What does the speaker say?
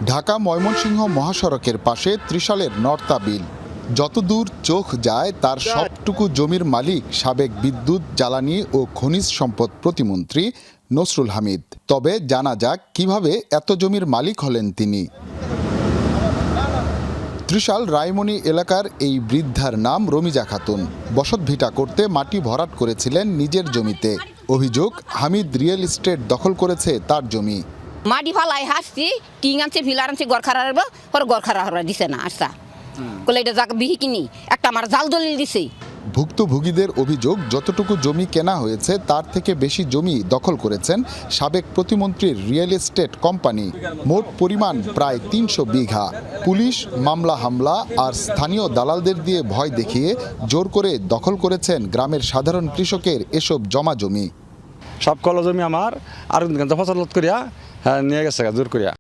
ঢাকা ময়মনসিংহ মহাসড়কের পাশে ত্রিশালের নর্তা বিল। যতদূর চোখ যায় তার সবটুকু জমির মালিক সাবেক বিদ্যুৎ, জ্বালানি ও খনিজ সম্পদ প্রতিমন্ত্রী নসরুল হামিদ। তবে জানা যাক কিভাবে এত জমির মালিক হলেন তিনি। ত্রিশাল রায়মণি এলাকার এই বৃদ্ধার নাম রমিজা খাতুন। বসতভিটা করতে মাটি ভরাট করেছিলেন নিজের জমিতে। অভিযোগ, হামিদ রিয়েল এস্টেট দখল করেছে তার জমি। মাটি ফালাই হাসছি, টিং আনছে, ফিলার আনছে, গড় খারা দিছে না। আচ্ছা কলে এটা যাক বিহি কিনি একটা আমার জাল দলিল দিছে। ভুক্তভোগীদের অভিযোগ, যতটুকু জমি কেনা হয়েছে তার থেকে বেশি জমি দখল করেছেন সাবেক প্রতিমন্ত্রীর রিয়েল এস্টেট কোম্পানি। মোট পরিমাণ প্রায় ৩০০ বিঘা। পুলিশ, মামলা হামলা আর স্থানীয় দালালদের দিয়ে ভয় দেখিয়ে জোর করে দখল করেছেন গ্রামের সাধারণ কৃষকের এসব জমা জমি। সব কল জমি আমার আর ফসল করিয়া নিয়ে গেছে জোর করিয়া।